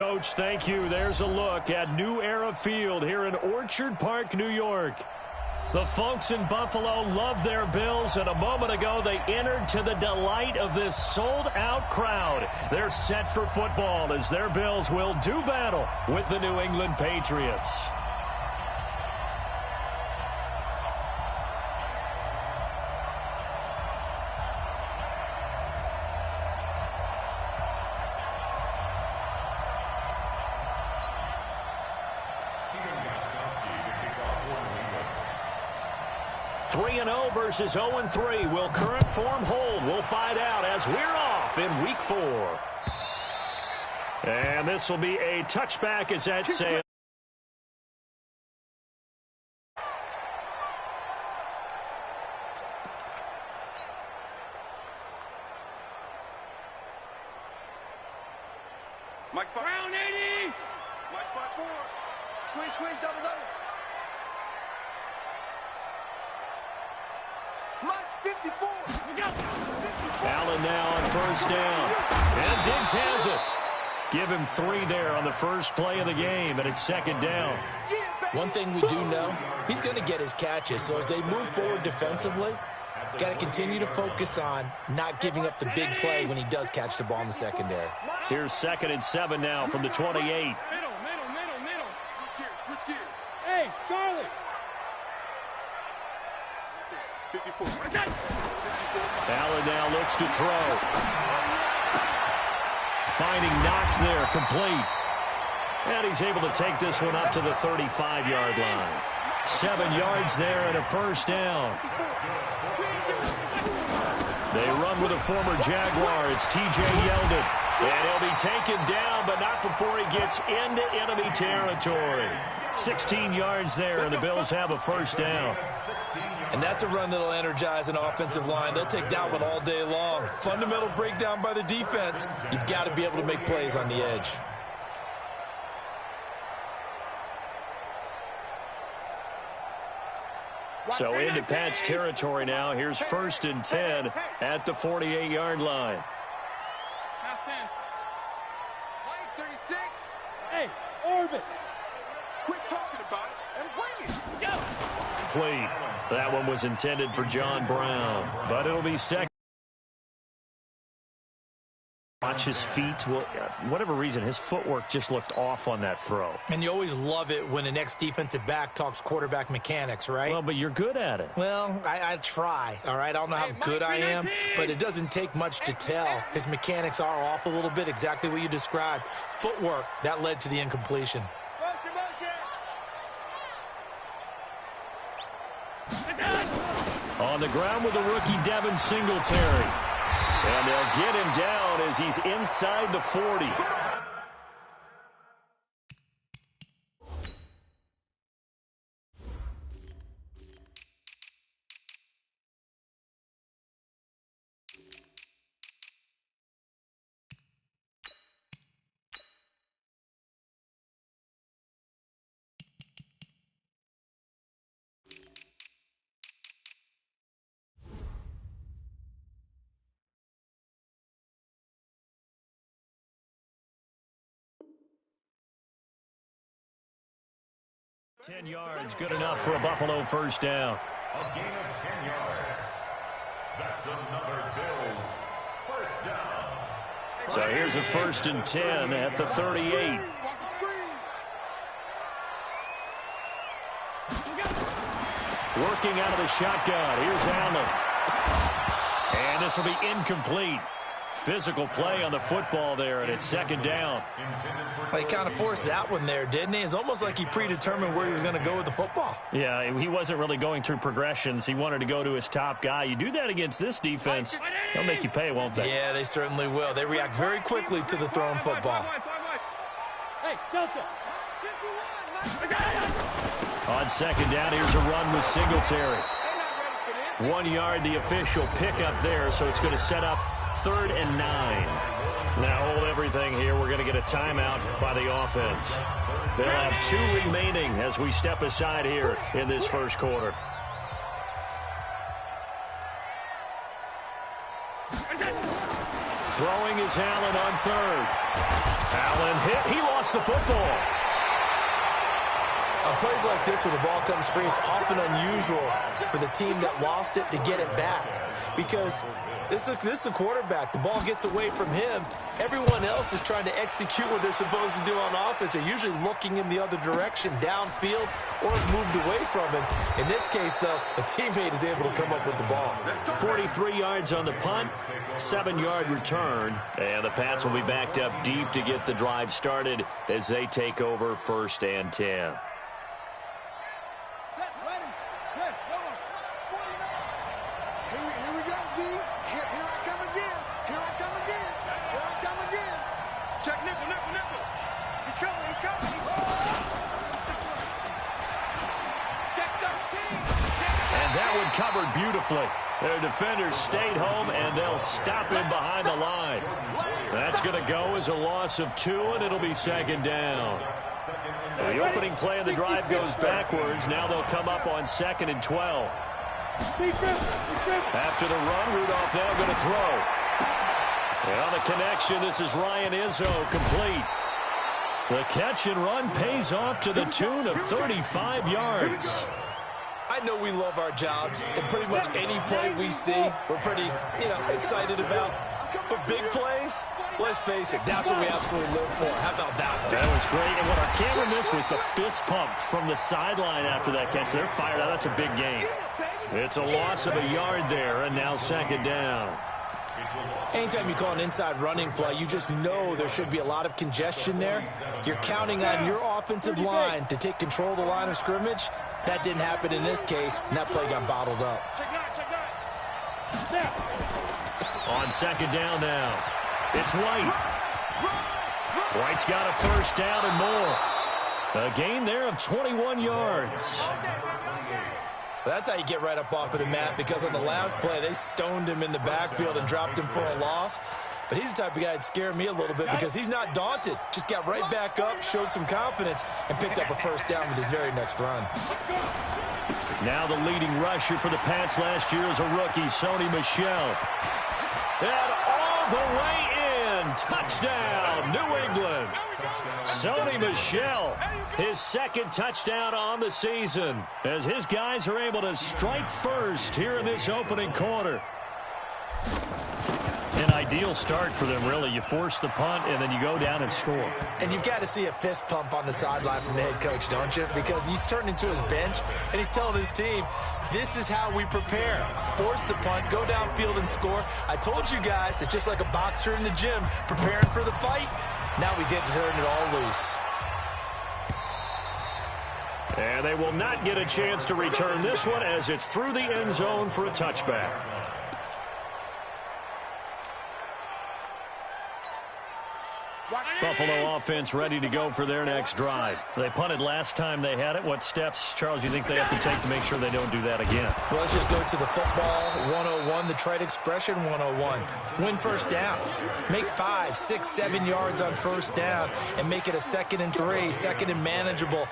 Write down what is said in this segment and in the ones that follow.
Coach, thank you. There's a look at New Era Field here in Orchard Park, New York. The folks in Buffalo love their Bills, and a moment ago they entered to the delight of this sold-out crowd. They're set for football as their Bills will do battle with the New England Patriots. Versus 0-3. Will current form hold? We'll find out as we're off in Week 4. And this will be a touchback as that says. Mike spot. Brown 80. Mike spot 4. Squeeze, double. Mike 54. Allen now on first down. And Diggs has it. Give him 3 there on the first play of the game, and it's second down. One thing we do know, he's going to get his catches. So as they move forward defensively, got to continue to focus on not giving up the big play when he does catch the ball in the secondary. Here's 2nd and 7 now from the 28. Middle. Switch gears. Hey, Charlie. 54. Allen now looks to throw. Finding Knox there, complete. And he's able to take this one up to the 35-yard line. 7 yards there and a first down. They run with a former Jaguar. It's T.J. Yeldon. And he'll be taken down, but not before he gets into enemy territory. 16 yards there, and the Bills have a first down. And that's a run that'll energize an offensive line. They'll take that one all day long. Fundamental breakdown by the defense. You've got to be able to make plays on the edge. So into Pat's territory now. Here's 1st and 10 at the 48-yard line. 36. Hey, orbit. Quit talking about it and bring it. Go. Complete. That one was intended for John Brown, but it'll be second. Watch his feet. Well, for whatever reason, his footwork just looked off on that throw. And you always love it when an ex-defensive back talks quarterback mechanics, right? Well, but you're good at it. Well, I try, all right? I don't know how good I am, but it doesn't take much to tell. His mechanics are off a little bit, exactly what you described. Footwork, that led to the incompletion. On the ground with the rookie Devin Singletary. And they'll get him down as he's inside the 40. Ten yards, good enough for a Buffalo first down. A gain of 10 yards. That's another Bills first down. So here's a 1st and 10 at the 38. Working out of the shotgun. Here's Allen. And this will be incomplete. Physical play on the football there, and it's second down. He kind of forced that one there, didn't he? It's almost like he predetermined where he was going to go with the football. Yeah, he wasn't really going through progressions. He wanted to go to his top guy. You do that against this defense, they'll make you pay, won't they? Yeah, they certainly will. They react very quickly to the thrown football. Hey, Delta. On second down, here's a run with Singletary. 1 yard, the official pickup there, so it's going to set up 3rd and 9. Now hold everything here. We're going to get a timeout by the offense. They'll have 2 remaining as we step aside here in this first quarter. Throwing is Allen on 3rd. Allen hit. He lost the football. On plays like this, when the ball comes free, it's often unusual for the team that lost it to get it back. Because this is the quarterback. The ball gets away from him. Everyone else is trying to execute what they're supposed to do on offense. They're usually looking in the other direction, downfield, or moved away from him. In this case, though, a teammate is able to come up with the ball. 43 yards on the punt, 7-yard return. And the Pats will be backed up deep to get the drive started as they take over 1st and 10. Covered beautifully. Their defenders stayed home, and they'll stop him behind the line. That's going to go as a loss of 2, and it'll be 2nd down. So the opening play of the drive goes backwards. Now they'll come up on 2nd and 12. After the run, Rudolph now going to throw. And on the connection, this is Ryan Izzo, complete. The catch and run pays off to the tune of 35 yards. I know we love our jobs, and pretty much any play we see, we're pretty, excited about. But big plays, let's face it, that's what we absolutely live for. How about that one? That was great, and what our camera missed was the fist pump from the sideline after that catch. They're fired out. That's a big gain. It's a loss of a yard there, and now 2nd down. Anytime you call an inside running play, you just know there should be a lot of congestion there. You're counting on your offensive line to take control of the line of scrimmage. That didn't happen in this case, and that play got bottled up. On 2nd down now, it's White. White's got a 1st down and more. A gain there of 21 yards. That's how you get right up off of the mat, because on the last play, they stoned him in the backfield and dropped him for a loss. But he's the type of guy that scared me a little bit because he's not daunted. Just got right back up, showed some confidence, and picked up a 1st down with his very next run. Now the leading rusher for the Pats last year is a rookie, Sony Michel. And all the way in. Touchdown, New England. Sony Michel, his 2nd touchdown on the season, as his guys are able to strike first here in this opening quarter. An ideal start for them, really. You force the punt, and then you go down and score. And you've got to see a fist pump on the sideline from the head coach, don't you? Because he's turned into his bench, and he's telling his team, this is how we prepare. Force the punt, go downfield and score. I told you guys, it's just like a boxer in the gym preparing for the fight. Now we get to turn it all loose. And they will not get a chance to return this one as it's through the end zone for a touchback. Buffalo offense ready to go for their next drive. They punted last time they had it. What steps, Charles, you think they have to take to make sure they don't do that again? Well, let's just go to the football 101, the trade expression 101. Win 1st down. Make 5, 6, 7 yards on 1st down and make it a 2nd and 3, 2nd and manageable.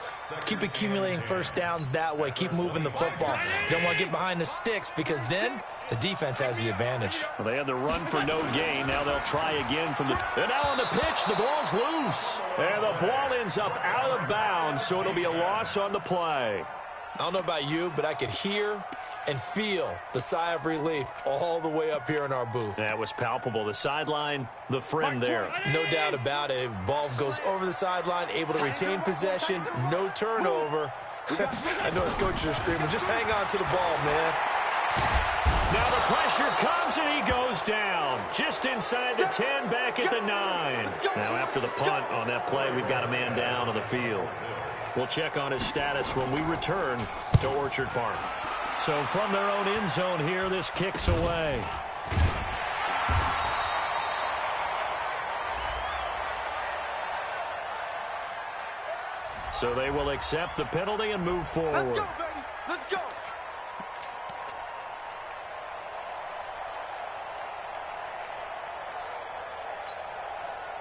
Keep accumulating 1st downs that way. Keep moving the football. You don't want to get behind the sticks because then the defense has the advantage. Well, they had the run for no gain. Now they'll try again from the... And now on the pitch, the ball's loose. And the ball ends up out of bounds, so it'll be a loss on the play. I don't know about you, but I could hear and feel the sigh of relief all the way up here in our booth. That was palpable. The sideline, the friend there. No doubt about it. Ball goes over the sideline, able to retain possession, no turnover. I know his coaches are screaming, just hang on to the ball, man. Now the pressure comes and he goes down. Just inside the 10, back at the 9. Now after the punt on that play, we've got a man down on the field. We'll check on his status when we return to Orchard Park. So from their own end zone here, this kicks away. So they will accept the penalty and move forward. Let's go, baby. Let's go.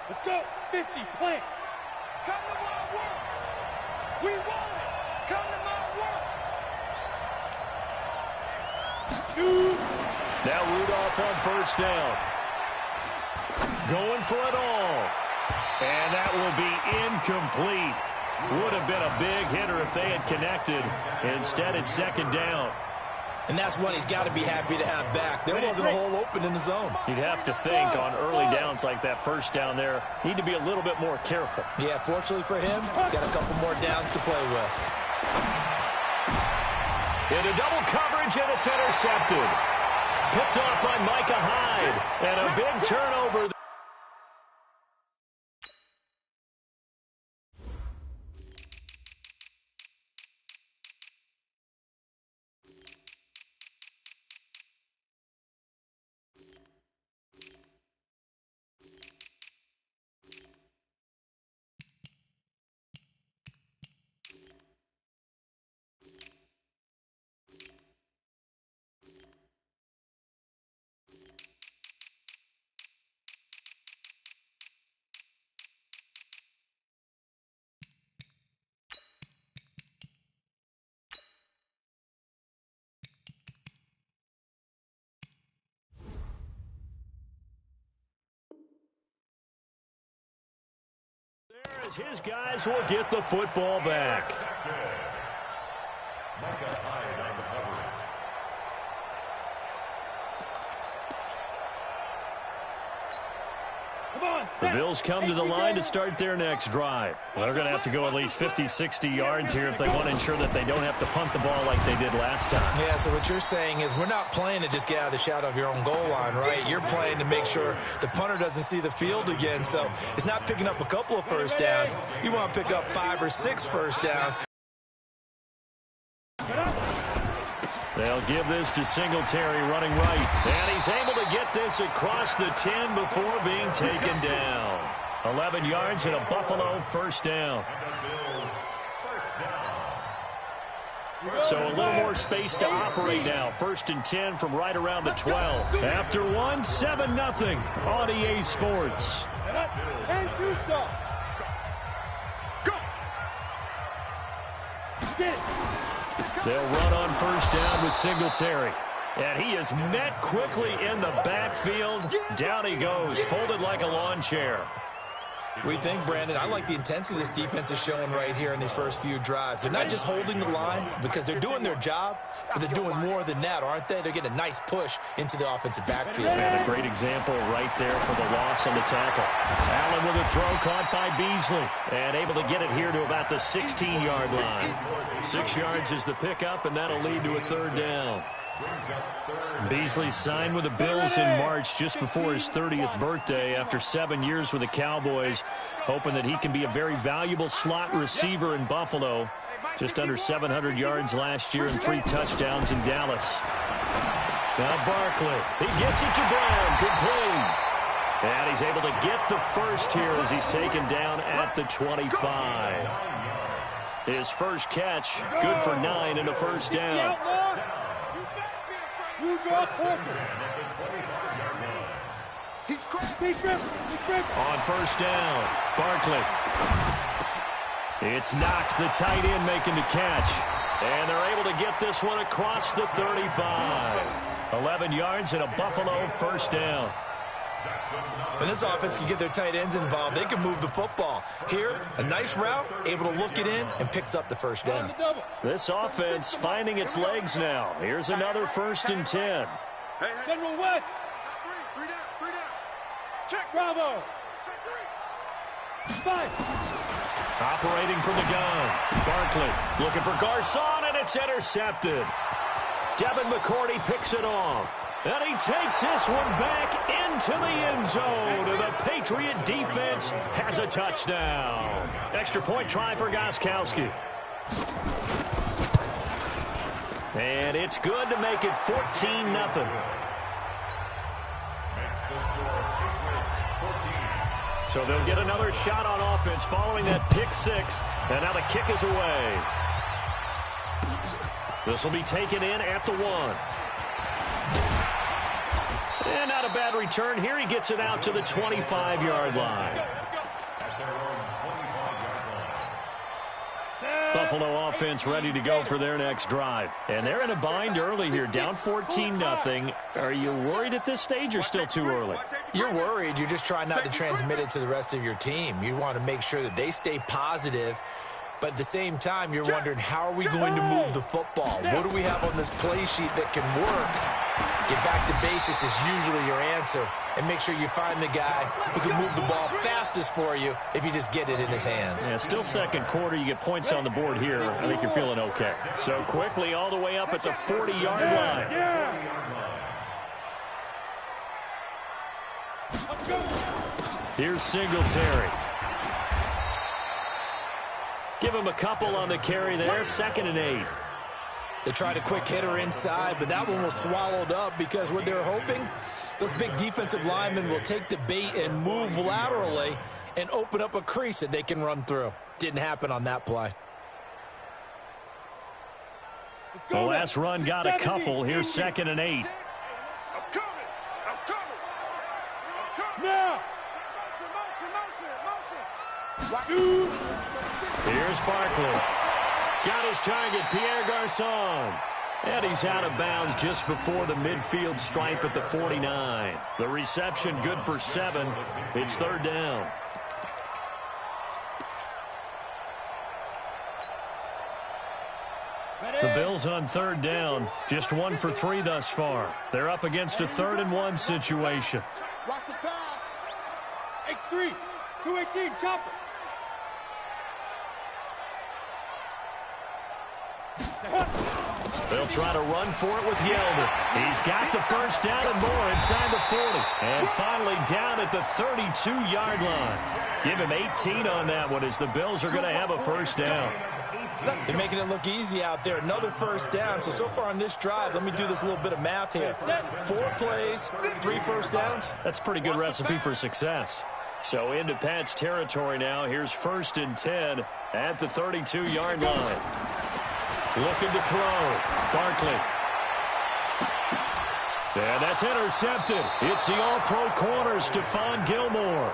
Let's go. 50, plant. Come to my work. We want it. Come to my work. Shoot. Now Rudolph on 1st down. Going for it all. And that will be incomplete. Would have been a big hitter if they had connected. Instead, it's second down. And that's one he's got to be happy to have back. There wasn't a hole open in the zone. You'd have to think on early downs like that first down there, need to be a little bit more careful. Yeah, fortunately for him, got a couple more downs to play with. Into double coverage, and it's intercepted. Picked off by Micah Hyde. And a big turnover. As his guys will get the football back. The Bills come to the line to start their next drive. Well, they're going to have to go at least 50, 60 yards here if they want to ensure that they don't have to punt the ball like they did last time. Yeah, so what you're saying is we're not playing to just get out of the shadow of your own goal line, right? You're playing to make sure the punter doesn't see the field again. So it's not picking up a couple of first downs. You want to pick up 5 or 6 first downs. They'll give this to Singletary running right. And he's able to get this across the 10 before being taken down. 11 yards and a Buffalo first down. So a little more space to operate now. 1st and 10 from right around the 12. After one, 7-0 on EA Sports. And go. Get it. They'll run on first down with Singletary. And he is met quickly in the backfield. Down he goes, folded like a lawn chair. We think, Brandon, I like the intensity this defense is showing right here in these first few drives. They're not just holding the line because they're doing their job, but they're doing more than that, aren't they? They're getting a nice push into the offensive backfield. And a great example right there for the loss on the tackle. Allen with a throw caught by Beasley. And able to get it here to about the 16-yard line. 6 yards is the pickup, and that'll lead to a third down. Beasley signed with the Bills in March just before his 30th birthday after 7 years with the Cowboys, hoping that he can be a very valuable slot receiver in Buffalo. Just under 700 yards last year and 3 touchdowns in Dallas. Now Barkley, he gets it to Brown, complete. And he's able to get the first here as he's taken down at the 25. His first catch, good for 9 and a first down. You draw forward. He's on first down, Barkley. It's Knox, the tight end, making the catch. And they're able to get this one across the 35. 11 yards and a Buffalo first down. When this offense can get their tight ends involved, they can move the football. Here, a nice route, able to look it in, and picks up the first down. This offense finding its legs now. Here's another 1st and 10. General West. Three down. Check. Bravo. Check 3. 5. Operating from the gun. Barkley looking for Garcon, and it's intercepted. Devin McCourty picks it off. And he takes this one back into the end zone. The Patriot defense has a touchdown. Extra point try for Gostkowski. And it's good to make it 14-0. So they'll get another shot on offense following that pick 6. And now the kick is away. This will be taken in at the 1. And not a bad return here. He gets it out to the 25-yard line. The Buffalo offense ready to go for their next drive. And they're in a bind early here, down 14-0. Are you worried at this stage or still too early? You're worried. You're just trying not to transmit it to the rest of your team. You want to make sure that they stay positive. But at the same time, you're wondering, how are we going to move the football? What do we have on this play sheet that can work? Get back to basics is usually your answer. And make sure you find the guy who can move the ball fastest for you if you just get it in his hands. Yeah, still second quarter. You get points on the board here. I think you're feeling okay. So quickly all the way up at the 40-yard line. Here's Singletary. Give him a couple on the carry there. 2nd and 8. They tried a quick hitter inside, but that one was swallowed up because what they're hoping, those big defensive linemen will take the bait and move laterally and open up a crease that they can run through. Didn't happen on that play. The last run got a couple. Here's 2nd and 8. I'm coming. Now. Motion. Here's Barkley. Got his target, Pierre Garçon. And he's out of bounds just before the midfield stripe at the 49. The reception good for 7. It's 3rd down. The Bills on 3rd down. Just 1 for 3 thus far. They're up against a 3rd and 1 situation. Watch the pass. X3. 218. Chopper. They'll try to run for it with Yeldon. He's got the first down and more inside the 40. And finally down at the 32-yard line. Give him 18 on that one as the Bills are going to have a first down. They're making it look easy out there. Another first down. So far on this drive, let me do this little bit of math here. 4 plays, 3 first downs. That's a pretty good recipe for success. So into Pat's territory now. Here's 1st and 10 at the 32-yard line. Looking to throw. Barkley. And that's intercepted. It's the all-pro corner, Stephon Gilmore.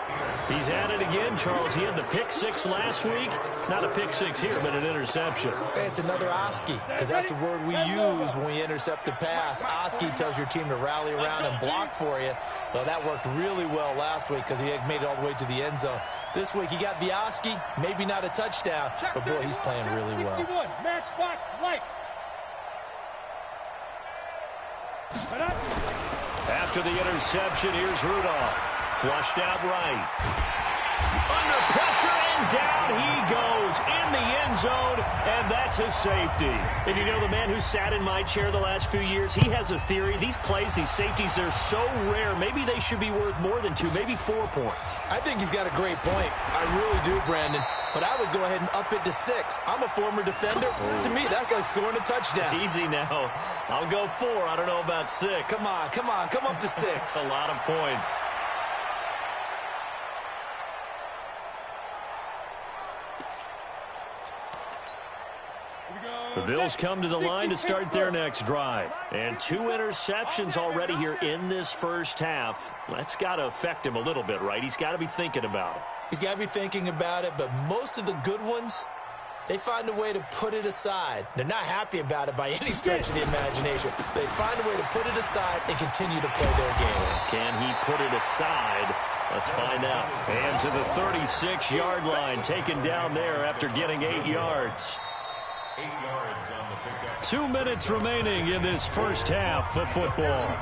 He's at it again, Charles. He had the pick 6 last week. Not a pick 6 here, but an interception. It's another Oski, because that's the word we use when we intercept a pass. Oski tells your team to rally around and block for you. Well, that worked really well last week because he had made it all the way to the end zone. This week he got the Oski, maybe not a touchdown, but boy, he's playing really well. Matchbox lights. After the interception, here's Rudolph. Flushed out right. Under pressure, and down he goes in the end zone, and that's a safety. And you know, the man who sat in my chair the last few years, he has a theory. These plays, these safeties, they're so rare. Maybe they should be worth more than 2, maybe 4 points. I think he's got a great point. I really do, Brandon. But I would go ahead and up it to 6. I'm a former defender. To me, that's like scoring a touchdown. Easy now. I'll go 4. I don't know about 6. Come on. Come up to 6. A lot of points. The Bills come to the line to start their next drive. And 2 interceptions already here in this first half. That's got to affect him a little bit, right? He's got to be thinking about it. He's got to be thinking about it, but most of the good ones, they find a way to put it aside. They're not happy about it by any stretch of the imagination. They find a way to put it aside and continue to play their game. Can he put it aside? Let's find out. And to the 36-yard line, taken down there after getting 8 yards. 8 yards on the pickup. 2 minutes remaining in this first half of football.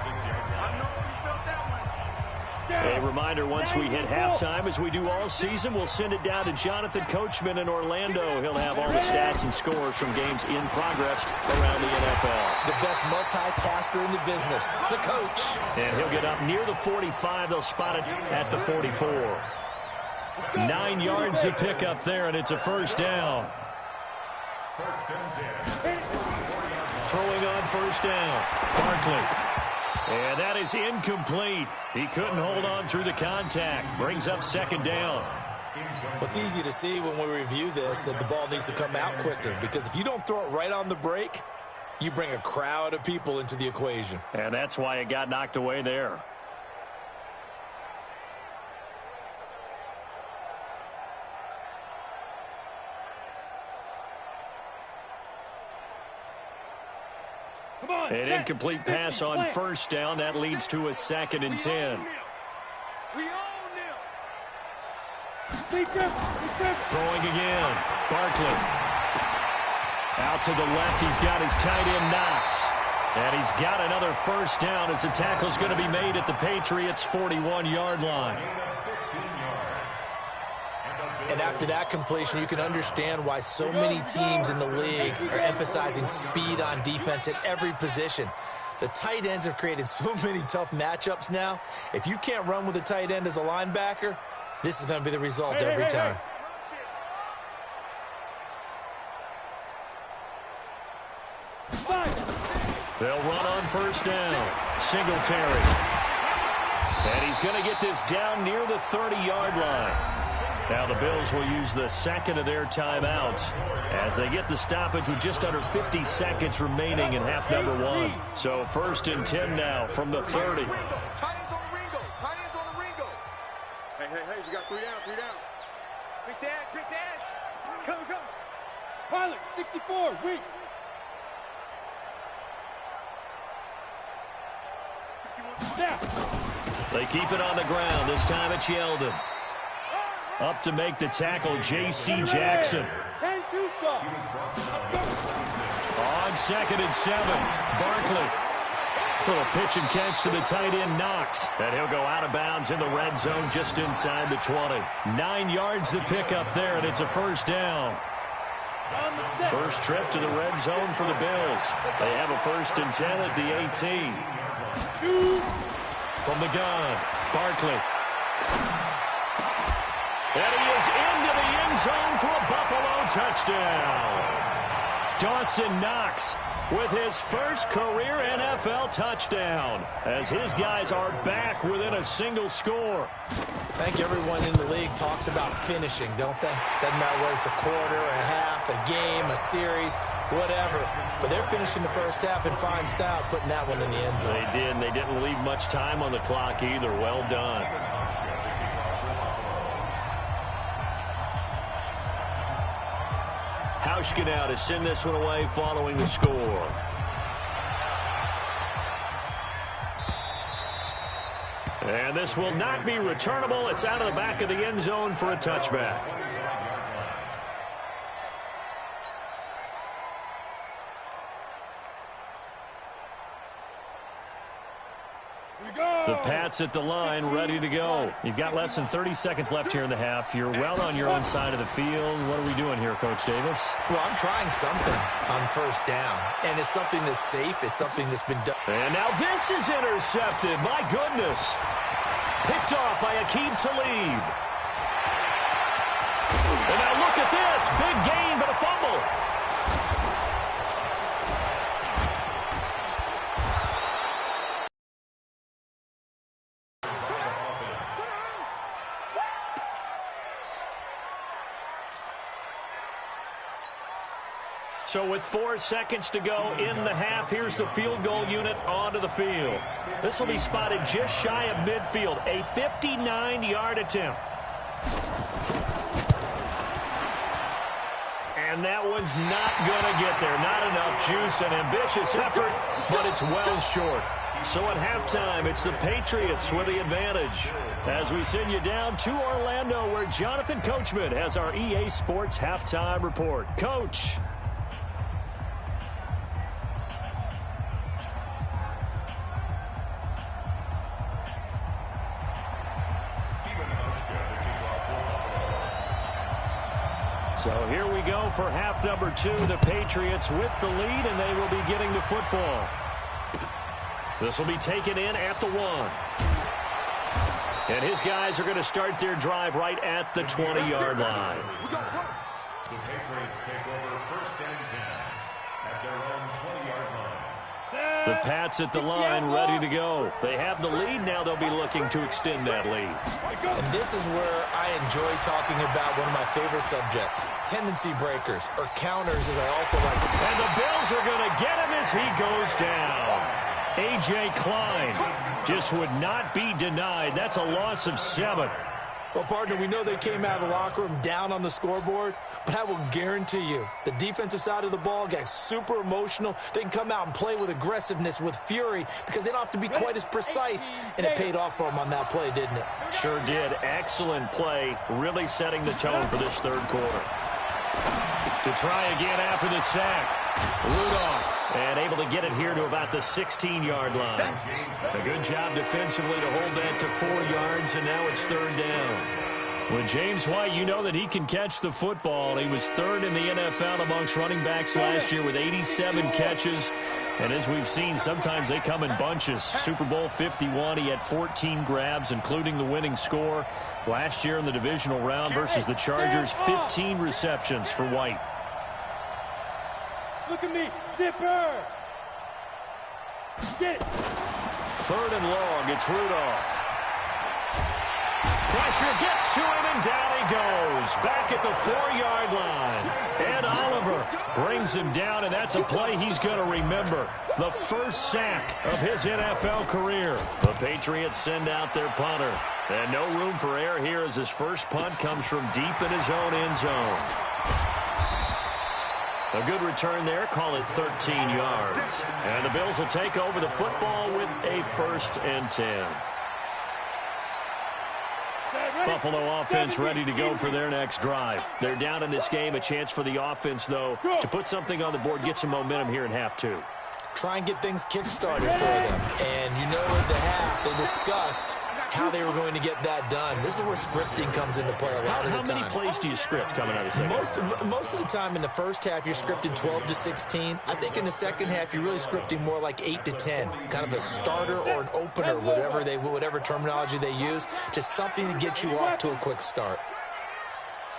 A reminder, once we hit halftime, as we do all season, we'll send it down to Jonathan Coachman in Orlando. He'll have all the stats and scores from games in progress around the NFL. The best multitasker in the business, the coach. And he'll get up near the 45. They'll spot it at the 44. 9 yards to pick up there, and it's a first down. First and 10. Throwing on first down. Barkley. And that is incomplete. He couldn't hold on through the contact. Brings up second down. It's easy to see when we review this that the ball needs to come out quicker, because if you don't throw it right on the break, you bring a crowd of people into the equation. And that's why it got knocked away there. An incomplete pass on first down. That leads to a 2nd and 10. Throwing again. Barkley. Out to the left. He's got his tight end Knox. And he's got another first down as the tackle's going to be made at the Patriots' 41-yard line. And after that completion, you can understand why so many teams in the league are emphasizing speed on defense at every position. The tight ends have created so many tough matchups now. If you can't run with a tight end as a linebacker, this is going to be the result every time. They'll run on first down. Singletary. And he's going to get this down near the 30-yard line. Now the Bills will use the second of their timeouts as they get the stoppage with just under 50 seconds remaining in half number 1. So 1st and 10 now from the 30. Tight ends on the Ringo. Tight ends on the Ringo. Hey, you got 3 down, 3 down. Quick dash. Come. Pilot, 64, weak. They keep it on the ground. This time it's Yeldon. Up to make the tackle, J.C. Jackson. On 2nd and 7, Barkley. Little pitch and catch to the tight end, Knox. And he'll go out of bounds in the red zone just inside the 20. 9 yards to pick up there, and it's a first down. First trip to the red zone for the Bills. They have a 1st and 10 at the 18. From the gun, Barkley. And he is into the end zone for a Buffalo touchdown. Dawson Knox with his first career NFL touchdown as his guys are back within a single score. I think everyone in the league talks about finishing, don't they? Doesn't matter whether it's a quarter, a half, a game, a series, whatever. But they're finishing the first half in fine style, putting that one in the end zone. They did, and they didn't leave much time on the clock either. Well done. Hauschka now to send this one away following the score. And this will not be returnable. It's out of the back of the end zone for a touchback. The Pats at the line, ready to go. You've got less than 30 seconds left here in the half. You're well on your own side of the field. What are we doing here, Coach Davis? Well, I'm trying something on first down, and it's something that's safe. It's something that's been done. And now this is intercepted. My goodness. Picked off by Aqib Talib. And now look at this. Big gain, but a fumble. So with 4 seconds to go in the half, here's the field goal unit onto the field. This will be spotted just shy of midfield, a 59-yard attempt. And that one's not going to get there. Not enough juice, an ambitious effort, but it's well short. So at halftime, it's the Patriots with the advantage. As we send you down to Orlando, where Jonathan Coachman has our EA Sports halftime report. Coach. So here we go for half number 2. The Patriots with the lead, and they will be getting the football. This will be taken in at the 1. And his guys are going to start their drive right at the 20-yard line. The Patriots take over 1st and 10 at their own 20-yard line. The Pats at the line, ready to go. They have the lead. Now they'll be looking to extend that lead. And this is where I enjoy talking about one of my favorite subjects, tendency breakers, or counters, as I also like to. And the Bills are going to get him as he goes down. A.J. Klein just would not be denied. That's a loss of 7. Well, partner, we know they came out of the locker room down on the scoreboard, but I will guarantee you the defensive side of the ball got super emotional. They can come out and play with aggressiveness, with fury, because they don't have to be quite as precise, and it paid off for them on that play, didn't it? Sure did. Excellent play, really setting the tone for this third quarter. To try again after the sack. Rudolph, and able to get it here to about the 16-yard line. A good job defensively to hold that to 4 yards, and now it's third down. With James White, you know that he can catch the football. He was third in the NFL amongst running backs last year with 87 catches. And as we've seen, sometimes they come in bunches. Super Bowl 51, he had 14 grabs, including the winning score. Last year in the divisional round versus the Chargers, 15 receptions for White. Look at me, zipper. Get it. Third and long, it's Rudolph. Pressure gets to him, and down he goes. Back at the 4-yard line. And Oliver brings him down, and that's a play he's going to remember. The first sack of his NFL career. The Patriots send out their punter. And no room for error here as his first punt comes from deep in his own end zone. A good return there, call it 13 yards. And the Bills will take over the football with a 1st and 10. Buffalo offense ready to go for their next drive. They're down in this game. A chance for the offense, though, to put something on the board, get some momentum here in half 2. Try and get things kick-started for them. And you know at the half, they discussed how they were going to get that done. This is where scripting comes into play a lot of the time. How many plays do you script coming out of the second? Most of the time in the first half, you're scripting 12 to 16. I think in the second half, you're really scripting more like 8 to 10. Kind of a starter or an opener, whatever terminology they use. Just something to get you off to a quick start.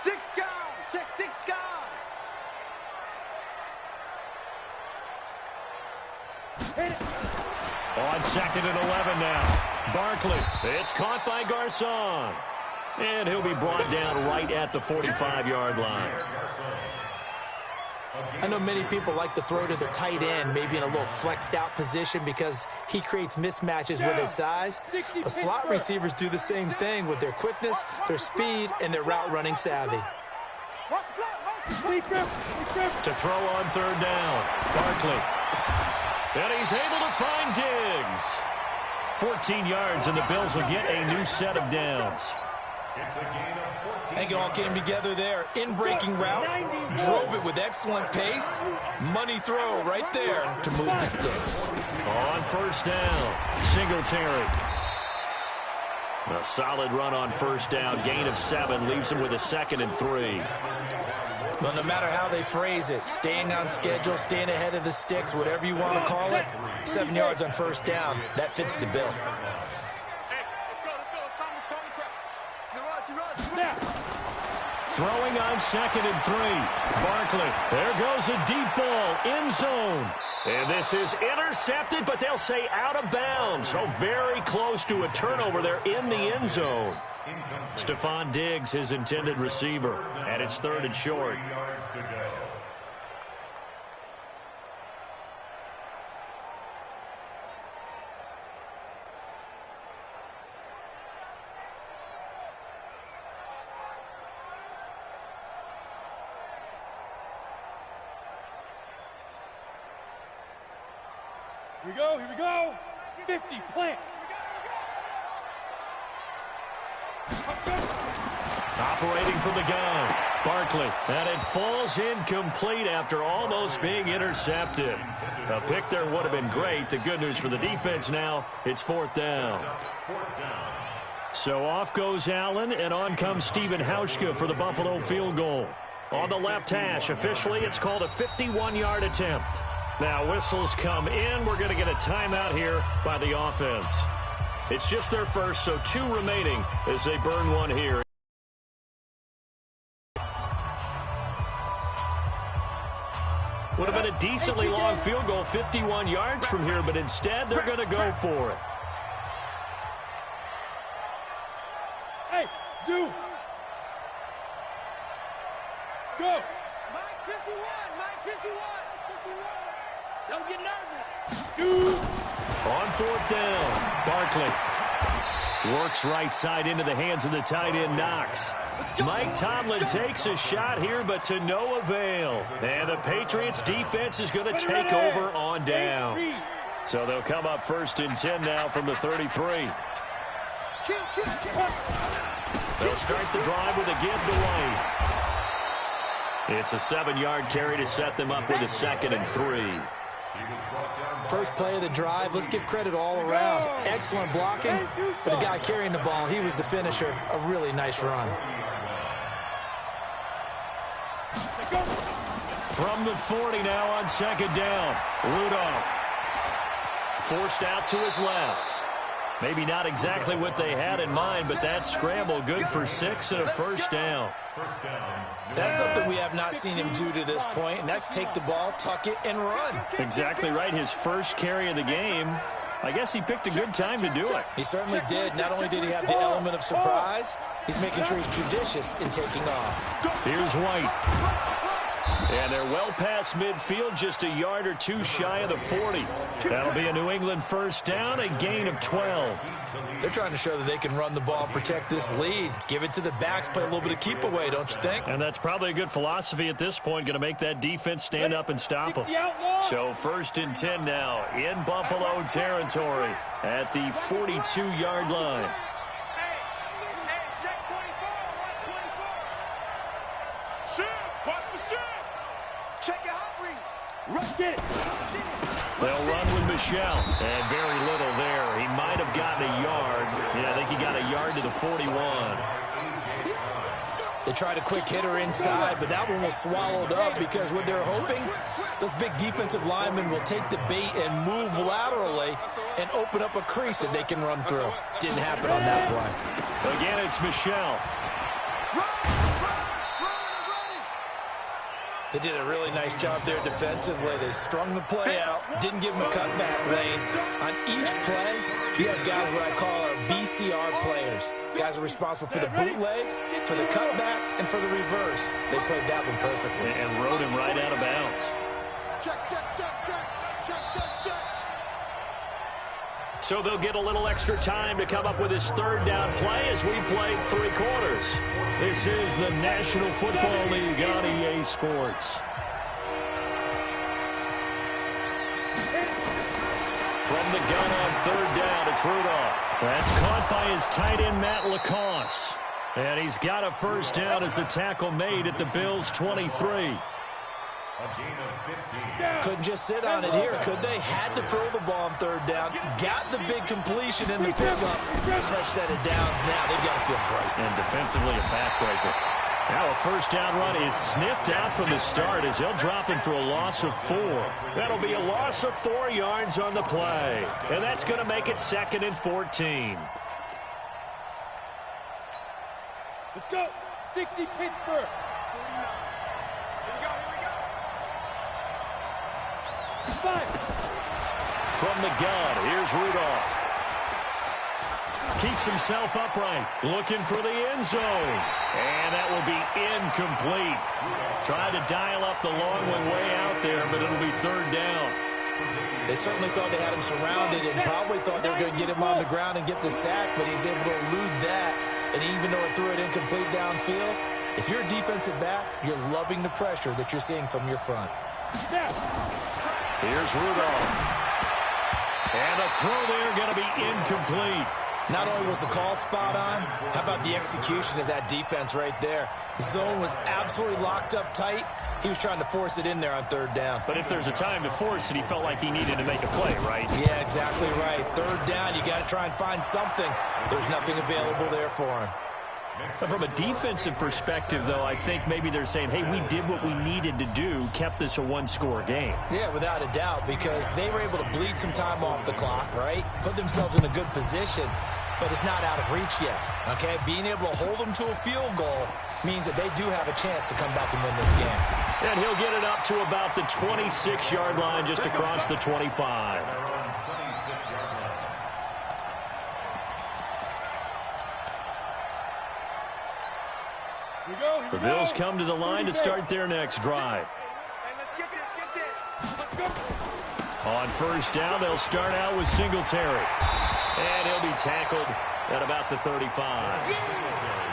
6 gone. Check 6 gone. On 2nd and 11 now. Barkley, it's caught by Garcon. And he'll be brought down right at the 45-yard line. I know many people like to throw to the tight end, maybe in a little flexed out position because he creates mismatches with his size. But slot receivers do the same thing with their quickness, their speed, and their route running savvy. To throw on 3rd down, Barkley. And he's able to find Diggs. 14 yards, and the Bills will get a new set of downs. I think it all came together there. In-breaking route, drove it with excellent pace. Money throw right there to move the sticks. On 1st down, Singletary. A solid run on 1st down. Gain of 7 leaves him with a 2nd and 3. Well, no matter how they phrase it, staying on schedule, staying ahead of the sticks, whatever you want to call it, 7 yards on 1st down, that fits the bill. Throwing on 2nd and 3. Barkley, there goes a deep ball, end zone. And this is intercepted, but they'll say out of bounds. So very close to a turnover there in the end zone. Stephon Diggs, his intended receiver, and it's 3rd and short. Here we go. 50, plant. Operating from the gun, Barkley, and it falls incomplete after almost being intercepted. A pick there would have been great. The good news for the defense now, it's 4th down. So off goes Allen, and on comes Stephen Hauschka for the Buffalo field goal. On the left hash, officially it's called a 51-yard attempt. Now whistles come in. We're going to get a timeout here by the offense. It's just their first, so 2 remaining as they burn one here. Would have been a decently long field goal, 51 yards from here, but instead they're going to go for it. Hey, Zoo. Go. Mike 51, Mike 51. Don't get nervous. Zoo. On 4th down, Barkley. Works right side into the hands of the tight end, Knox. Mike Tomlin takes a shot here, but to no avail. And the Patriots defense is going to take over on down. So they'll come up 1st and 10 now from the 33. They'll start the drive with a give to White. It's a 7-yard carry to set them up with a 2nd and 3. First play of the drive, let's give credit all around. Excellent blocking, but the guy carrying the ball, he was the finisher. A really nice run. From the 40 now on 2nd down. Rudolph forced out to his left. Maybe not exactly what they had in mind, but that scramble good for 6 and a 1st down. That's something we have not seen him do to this point, and that's take the ball, tuck it, and run. Exactly right. His first carry of the game. I guess he picked a good time to do it. He certainly did. Not only did he have the element of surprise, he's making sure he's judicious in taking off. Here's White. And they're well past midfield, just a yard or two shy of the 40. That'll be a New England 1st down, a gain of 12. They're trying to show that they can run the ball and protect this lead. Give it to the backs, play a little bit of keep away, don't you think? And that's probably a good philosophy at this point, going to make that defense stand up and stop them. So 1st and 10 now in Buffalo territory at the 42-yard line. They'll run with Michelle, and very little there. He might have gotten a yard. Yeah, I think he got a yard to the 41. They tried a quick hitter inside, but that one was swallowed up because what they're hoping, those big defensive linemen will take the bait and move laterally and open up a crease that they can run through. Didn't happen on that play. Again, it's Michelle. They did a really nice job there defensively. They strung the play out, didn't give him a cutback lane. On each play, you have guys what I call our BCR players. Guys are responsible for the bootleg, for the cutback, and for the reverse. They played that one perfectly. And rode him right out of bounds. Check, check, check, check, check, check, check. So they'll get a little extra time to come up with his 3rd down play as we played 3 quarters. This is the National Football League on EA Sports. From the gun on 3rd down, it's Rudolph. That's caught by his tight end, Matt Lacoste. And he's got a 1st down as the tackle made at the Bills' 23. Couldn't just sit on it here, could they? Had to throw the ball on 3rd down. Got the big completion in the pickup. Fresh set of downs now. They've got to feel great. And defensively, a backbreaker. Now a 1st down run is sniffed out from the start as he'll drop him for a loss of 4. That'll be a loss of 4 yards on the play. And that's going to make it 2nd and 14. Let's go. 60 Pittsburgh. From the gun, here's Rudolph. Keeps himself upright, looking for the end zone. And that will be incomplete. Tried to dial up the long one way out there, but it'll be 3rd down. They certainly thought they had him surrounded and probably thought they were going to get him on the ground and get the sack, but he was able to elude that. And even though it threw it incomplete downfield, if you're a defensive back, you're loving the pressure that you're seeing from your front. Here's Rudolph. And a throw there going to be incomplete. Not only was the call spot on, how about the execution of that defense right there? The zone was absolutely locked up tight. He was trying to force it in there on 3rd down. But if there's a time to force it, he felt like he needed to make a play, right? Yeah, exactly right. 3rd down, you got to try and find something. There's nothing available there for him. From a defensive perspective, though, I think maybe they're saying, hey, we did what we needed to do, kept this a 1-score game. Yeah, without a doubt, because they were able to bleed some time off the clock, right? Put themselves in a good position, but it's not out of reach yet, okay? Being able to hold them to a field goal means that they do have a chance to come back and win this game. And he'll get it up to about the 26-yard line, just across the 25. The Bills come to the line to start their next drive. On 1st down, they'll start out with Singletary. And he'll be tackled at about the 35.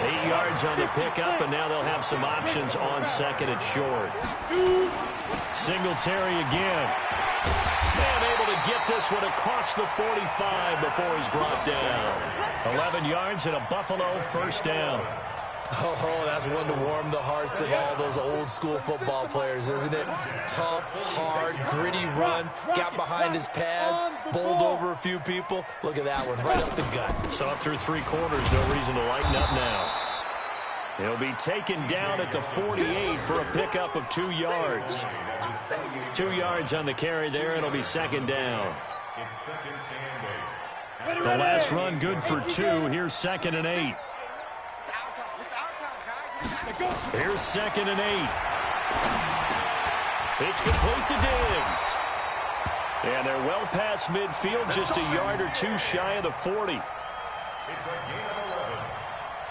8 yards on the pickup, and now they'll have some options on second and short. Singletary again. And able to get this one across the 45 before he's brought down. 11 yards and a Buffalo first down. Oh, that's one to warm the hearts of all those old-school football players, isn't it? Tough, hard, gritty run, got behind his pads, bowled over a few people. Look at that one, right up the gut. So up through 3 quarters, no reason to lighten up now. He'll be taken down at the 48 for a pickup of 2 yards. 2 yards on the carry there, it'll be second down. The last run good for 2. Here's second and 8. Here's second and 8. It's complete to Diggs. And they're well past midfield, just a yard or 2 shy of the 40.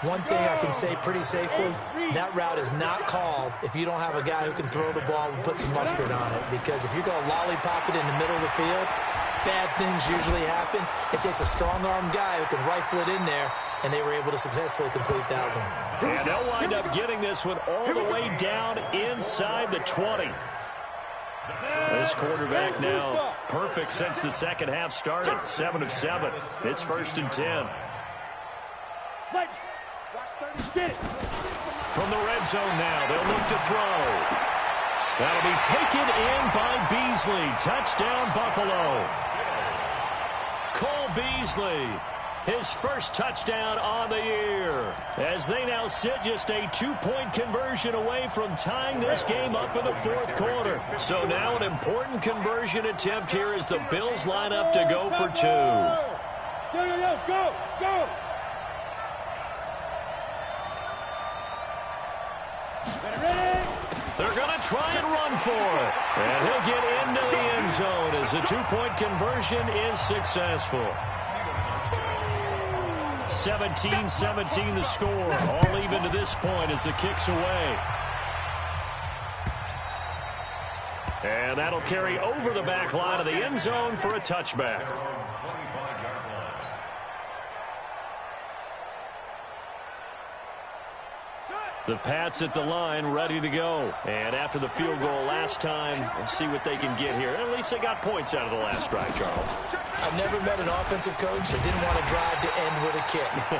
One thing I can say pretty safely, that route is not called if you don't have a guy who can throw the ball and put some mustard on it. Because if you're going to lollipop it in the middle of the field, bad things usually happen. It takes a strong-armed guy who can rifle it in there, and they were able to successfully complete that one. And they'll wind up getting this one all the way down inside the 20. This quarterback now perfect since the second half started. 7 of 7. It's first and 10. From the red zone now, they'll look to throw. That'll be taken in by Beasley. Touchdown, Buffalo. Cole Beasley, his first touchdown on the year, as they now sit just a 2-point conversion away from tying this game up in the fourth quarter. So now an important conversion attempt here as the Bills line up to go for 2. Go! They're going to try and run for it. And he'll get into the end zone as the 2-point conversion is successful. 17-17 the score. All even to this point as the kick's away. And that'll carry over the back line of the end zone for a touchback. The Pats at the line, ready to go. And after the field goal last time, we'll see what they can get here. At least they got points out of the last drive, Charles. I've never met an offensive coach that didn't want to drive to end with a kick.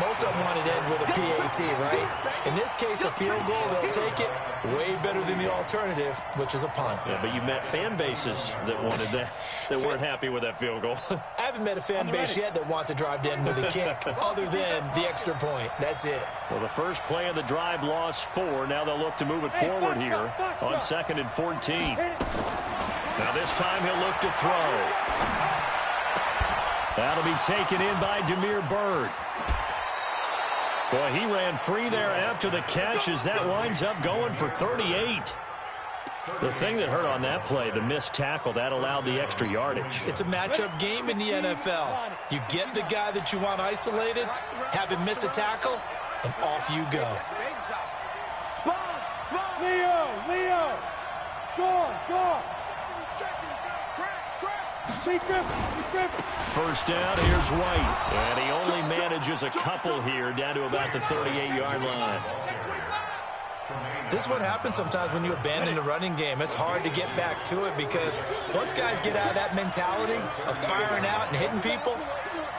Most of them wanted to end with a PAT, right? In this case, a field goal, they'll take it. Way better than the alternative, which is a punt. Yeah, but you met fan bases that wanted that, that weren't happy with that field goal. I haven't met a fan base yet that wants to drive to end with a kick, other than the extra point. That's it. Well, the first play of the drive lost 4. Now they'll look to move it forward here on second and 14. Now this time he'll look to throw. That'll be taken in by Damiere Byrd. Boy, he ran free there after the catch as that winds up going for 38. The thing that hurt on that play, the missed tackle, that allowed the extra yardage. It's a matchup game in the NFL. You get the guy that you want isolated, have him miss a tackle, and off you go. Leo! Go! First down, here's White. And he only manages a couple here down to about the 38-yard line. This is what happens sometimes when you abandon the running game. It's hard to get back to it because once guys get out of that mentality of firing out and hitting people,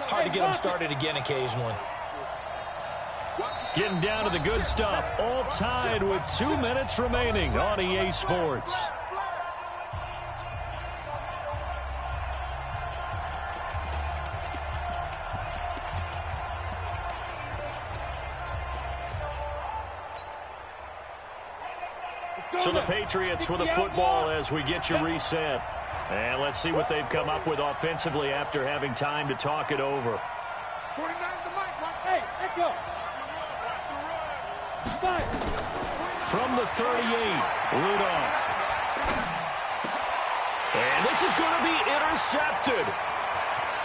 hard to get them started again occasionally. Getting down to the good stuff. All tied with 2 minutes remaining on EA Sports. So the Patriots with the football as we get you reset. And let's see what they've come up with offensively after having time to talk it over. 49 the mic. Hey, echo. From the 38, Rudolph. And this is going to be intercepted.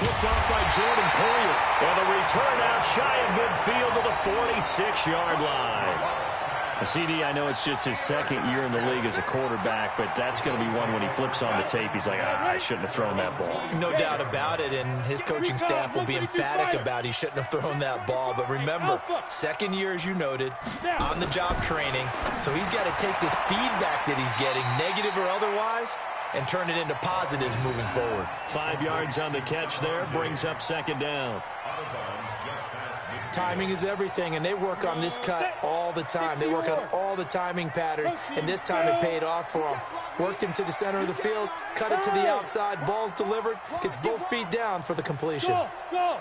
Picked off by Jordan Poyer. And the return out shy of midfield to the 46-yard line. CD, I know it's just his second year in the league as a quarterback, but that's going to be one when he flips on the tape, he's like, I shouldn't have thrown that ball. No doubt about it, and his coaching staff will be emphatic about he shouldn't have thrown that ball. But remember, second year, as you noted, on-the-job training, so he's got to take this feedback that he's getting, negative or otherwise, and turn it into positives moving forward. 5 yards on the catch there, brings up second down. Timing is everything, and they work on this cut all the time. They work on all the timing patterns, and this time it paid off for them. Worked him to the center of the field, cut it to the outside, ball's delivered, gets both feet down for the completion. Go!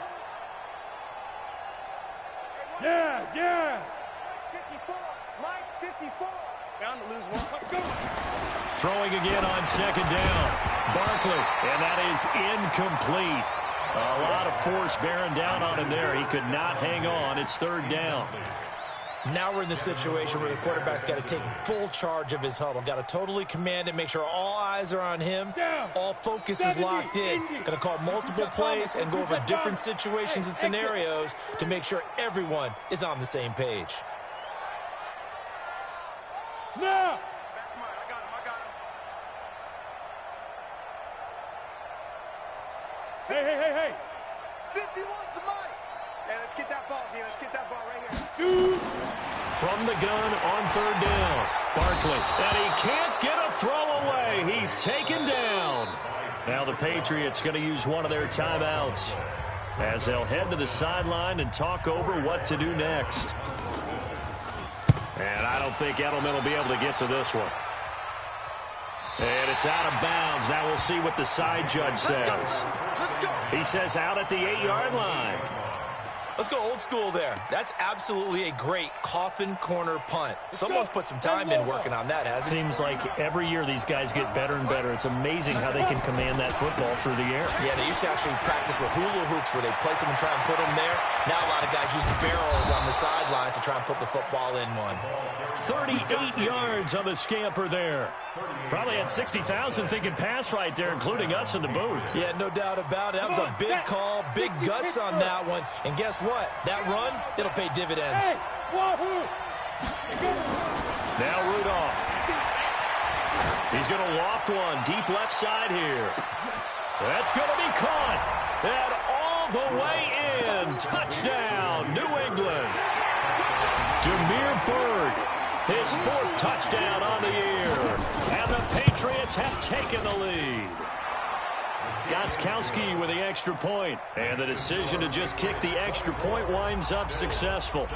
Yes! 54, Mike, 54. Bound to lose one. Go! Throwing again on second down. Barkley, and that is incomplete. A lot of force bearing down on him there. He could not hang on. It's third down. Now we're in the situation where the quarterback's got to take full charge of his huddle. Got to totally command it, make sure all eyes are on him. All focus is locked in. Going to call multiple plays and go over different situations and scenarios to make sure everyone is on the same page. Now! Hey. 51's the Mike. Hey, let's get that ball, D. Let's get that ball right here. Shoot! From the gun on third down. Barkley, and he can't get a throw away. He's taken down. Now the Patriots going to use one of their timeouts as they'll head to the sideline and talk over what to do next. And I don't think Edelman will be able to get to this one. And it's out of bounds. Now we'll see what the side judge says. He says out at the 8-yard line. Let's go old school there. That's absolutely a great coffin corner punt. Someone's put some time in working on that, hasn't he? Seems like every year these guys get better and better. It's amazing how they can command that football through the air. Yeah, they used to actually practice with hula hoops where they place them and try and put them there. Now a lot of guys use barrels on the sidelines to try and put the football in one. 38 yards on the scamper there. Probably had 60,000 thinking pass right there, including us in the booth. Yeah, no doubt about it. That was a big call, big guts on that one. And guess what? That run, it'll pay dividends. Now Rudolph. He's going to loft one deep left side here. That's going to be caught. And all the way in. Touchdown, New England. Demir Bird, his 4th touchdown on the year. And the Patriots have taken the lead. Gostkowski with the extra point. And the decision to just kick the extra point winds up successful.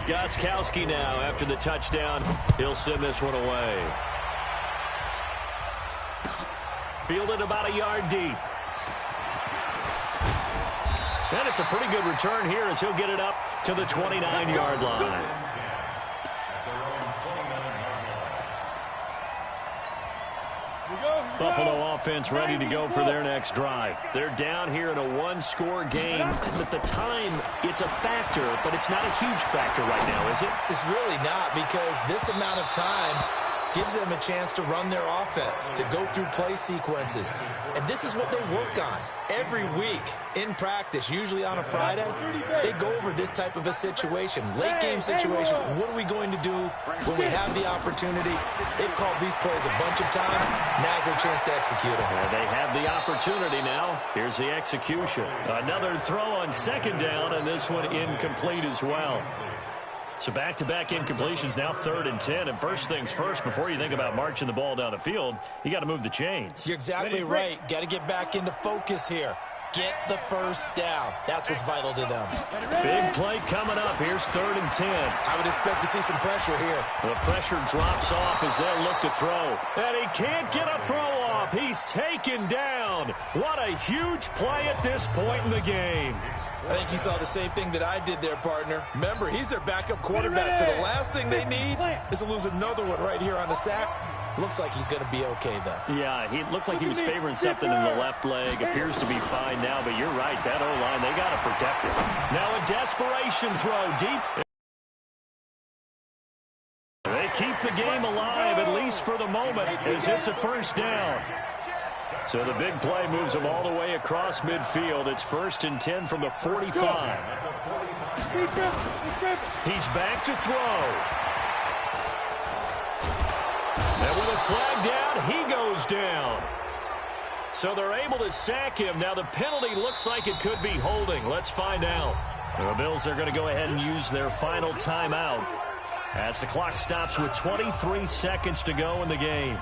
Gostkowski now, after the touchdown, he'll send this one away. Fielded about a yard deep. And it's a pretty good return here as he'll get it up to the 29-yard line. Buffalo offense ready to go for their next drive. They're down here in a one-score game. At the time, it's a factor, but it's not a huge factor right now, is it? It's really not, because this amount of time gives them a chance to run their offense, to go through play sequences. And this is what they work on every week in practice, usually on a Friday. They go over this type of a situation, late game situation. What are we going to do when we have the opportunity? They've called these plays a bunch of times. Now's their chance to execute them. And they have the opportunity now. Here's the execution. Another throw on second down, and this one incomplete as well. So back-to-back incompletions, now 3rd and 10. And first things first, before you think about marching the ball down the field, you got to move the chains. You're exactly right. Got to get back into focus here. Get the first down. That's what's vital to them. Big play coming up. Here's 3rd and 10. I would expect to see some pressure here. The pressure drops off as they'll look to throw. And he can't get a throw off. He's taken down. What a huge play at this point in the game. I think you saw the same thing that I did there, partner. Remember, he's their backup quarterback, so the last thing they need is to lose another one right here on the sack. Looks like he's going to be okay, though. Yeah, he looked like he was favoring something in the left leg. Appears to be fine now, but you're right. That O-line, they got to protect it. Now a desperation throw deep. They keep the game alive, at least for the moment, as it's a first down. So the big play moves him all the way across midfield. It's 1st and 10 from the 45. He's back to throw. And with a flag down, he goes down. So they're able to sack him. Now the penalty looks like it could be holding. Let's find out. The Bills are going to go ahead and use their final timeout as the clock stops with 23 seconds to go in the game.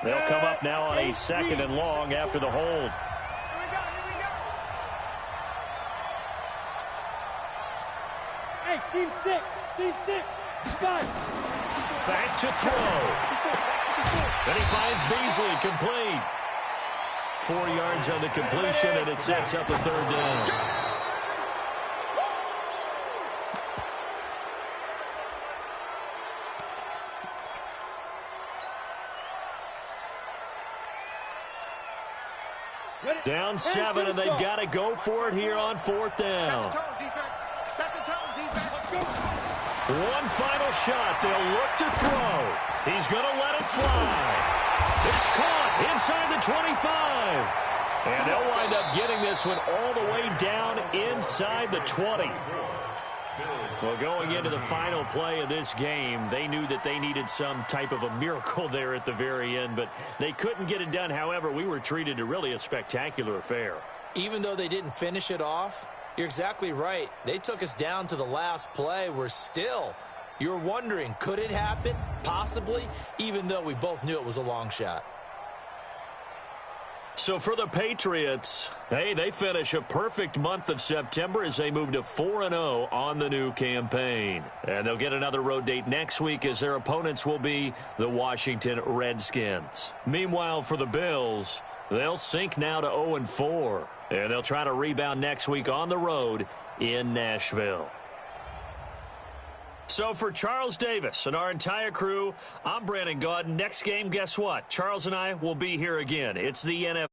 They'll come up now on a 2nd and long after the hold. Hey, team 6, 5. Back to throw. Then he finds Beasley complete. 4 yards on the completion, and it sets up a 3rd down. Down 7, and they've got to go for it here on 4th down. Set the tone, defense. One final shot. They'll look to throw. He's going to let it fly. It's caught inside the 25. And they'll wind up getting this one all the way down inside the 20. Well, going into the final play of this game, they knew that they needed some type of a miracle there at the very end, but they couldn't get it done. However, we were treated to really a spectacular affair. Even though they didn't finish it off, you're exactly right. They took us down to the last play. You're wondering, could it happen? Possibly, even though we both knew it was a long shot. So for the Patriots, hey, they finish a perfect month of September as they move to 4-0 on the new campaign. And they'll get another road date next week as their opponents will be the Washington Redskins. Meanwhile, for the Bills, they'll sink now to 0-4. And they'll try to rebound next week on the road in Nashville. So for Charles Davis and our entire crew, I'm Brandon Gaudin. Next game, guess what? Charles and I will be here again. It's the NFL.